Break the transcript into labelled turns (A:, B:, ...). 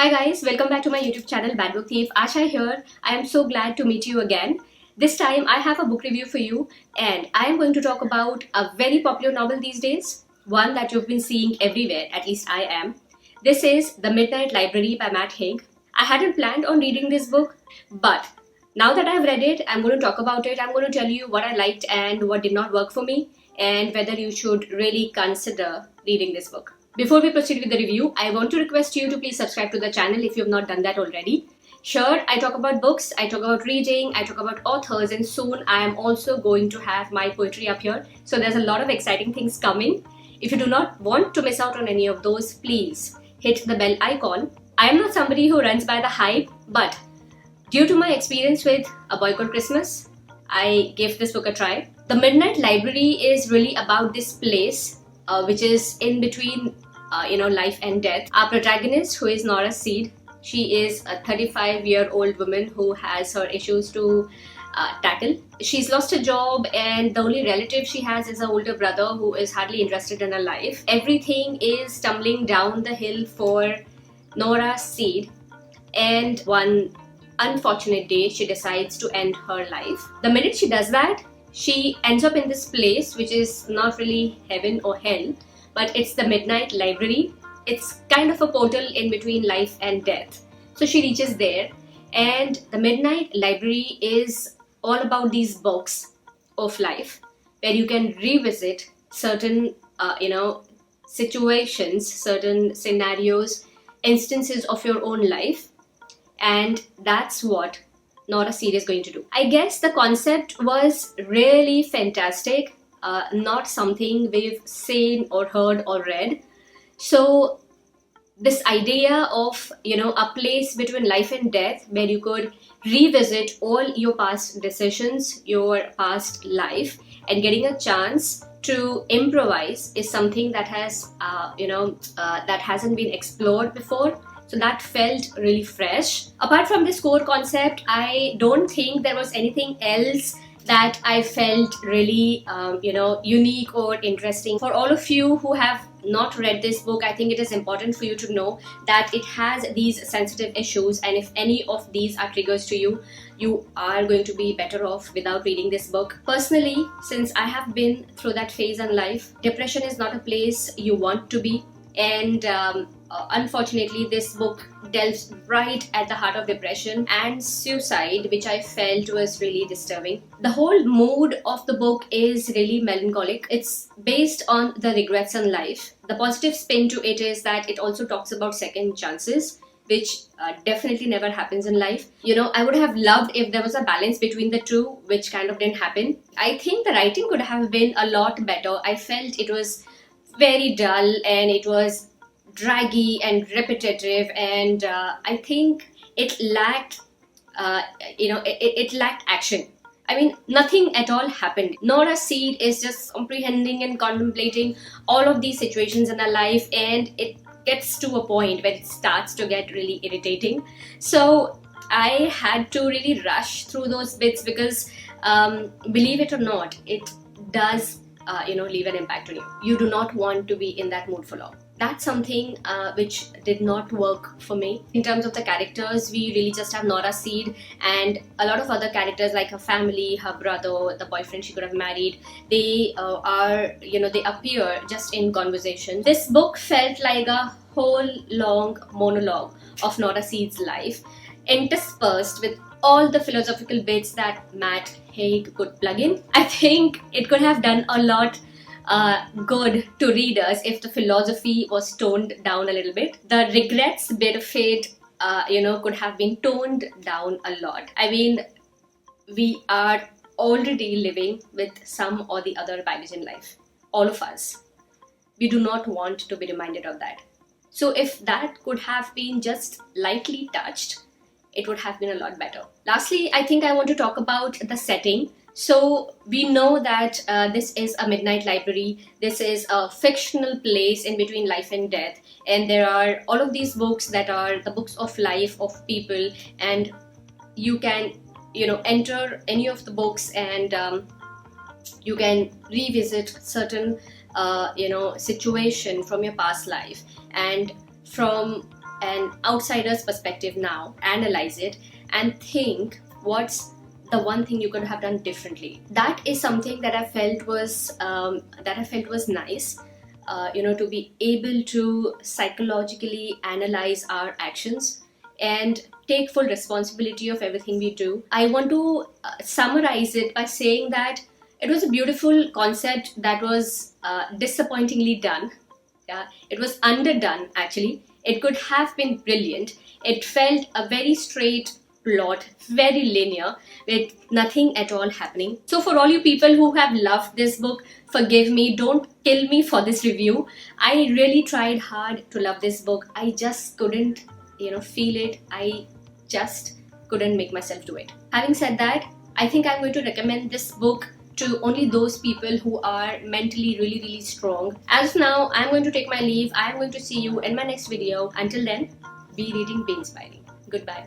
A: Hi guys, welcome back to my YouTube channel Bad Book Thief. Asha here. I am so glad to meet you again. This time I have a book review for you and I am going to talk about a very popular novel these days, one that you've been seeing everywhere, at least I am. This is The Midnight Library by Matt Haig. I hadn't planned on reading this book, but now that I've read it, I'm going to talk about it. I'm going to tell you what I liked and what did not work for me and whether you should really consider reading this book. Before we proceed with the review, I want to request you to please subscribe to the channel if you have not done that already. Sure, I talk about books, I talk about reading, I talk about authors, and soon I am also going to have my poetry up here. So there's a lot of exciting things coming. If you do not want to miss out on any of those, please hit the bell icon. I am not somebody who runs by the hype, but due to my experience with A Boy Called Christmas, I gave this book a try. The Midnight Library is really about this place which is in between life and death. Our protagonist, who is Nora Seed, she is a 35-year-old woman who has her issues to tackle. She's lost a job and the only relative she has is her older brother who is hardly interested in her life. Everything is tumbling down the hill for Nora Seed, and one unfortunate day she decides to end her life. The minute she does that, she ends up in this place which is not really heaven or hell, but it's the Midnight Library. It's kind of a portal in between life and death. So she reaches there, and the Midnight Library is all about these books of life where you can revisit certain situations, certain scenarios, instances of your own life, and that's what Nora Seed is going to do. I guess the concept was really fantastic, not something we've seen or heard or read. So this idea of a place between life and death where you could revisit all your past decisions, your past life, and getting a chance to improvise is something that has that hasn't been explored before. So that felt really fresh. Apart from this core concept, I don't think there was anything else that I felt really unique or interesting. For all of you who have not read this book, I think it is important for you to know that it has these sensitive issues, and if any of these are triggers to you, you are going to be better off without reading this book. Personally, since I have been through that phase in life, depression is not a place you want to be, and unfortunately this book delves right at the heart of depression and suicide, which I felt was really disturbing. The whole mood of the book is really melancholic. It's based on the regrets in life. The positive spin to it is that it also talks about second chances, which definitely never happens in life. I would have loved if there was a balance between the two, which kind of didn't happen. I think the writing could have been a lot better. I felt it was very dull and it was draggy and repetitive, and I think it lacked it lacked action. I mean, nothing at all happened. Nora Seed is just comprehending and contemplating all of these situations in her life, and it gets to a point where it starts to get really irritating. So I had to really rush through those bits because believe it or not, it does leave an impact on you. You do not want to be in that mood for long. That's something which did not work for me. In terms of the characters, we really just have Nora Seed and a lot of other characters like her family, her brother, the boyfriend she could have married. They they appear just in conversation. This book felt like a whole long monologue of Nora Seed's life, interspersed with all the philosophical bits that Matt Haig could plug in. I think it could have done a lot good to readers if the philosophy was toned down a little bit. The regrets bit of it, could have been toned down a lot. I mean, we are already living with some or the other baggage in life. All of us. We do not want to be reminded of that. So if that could have been just lightly touched, it would have been a lot better. Lastly, I think I want to talk about the setting. So we know that this is a midnight library. This is a fictional place in between life and death. And there are all of these books that are the books of life of people. And you can, enter any of the books and you can revisit certain situation from your past life. And from an outsider's perspective now, analyze it, and think what's the one thing you could have done differently. That is something that I felt was nice. To be able to psychologically analyze our actions and take full responsibility of everything we do. I want to summarize it by saying that it was a beautiful concept that was disappointingly done. Yeah, it was underdone actually. It could have been brilliant. It felt a very straight plot, very linear, with nothing at all happening. So for all you people who have loved this book, forgive me, don't kill me for this review. I really tried hard to love this book. I just couldn't, feel it. I just couldn't make myself do it. Having said that, I think I'm going to recommend this book to only those people who are mentally really, really strong. As of now, I'm going to take my leave. I'm going to see you in my next video. Until then, be reading, be inspiring. Goodbye.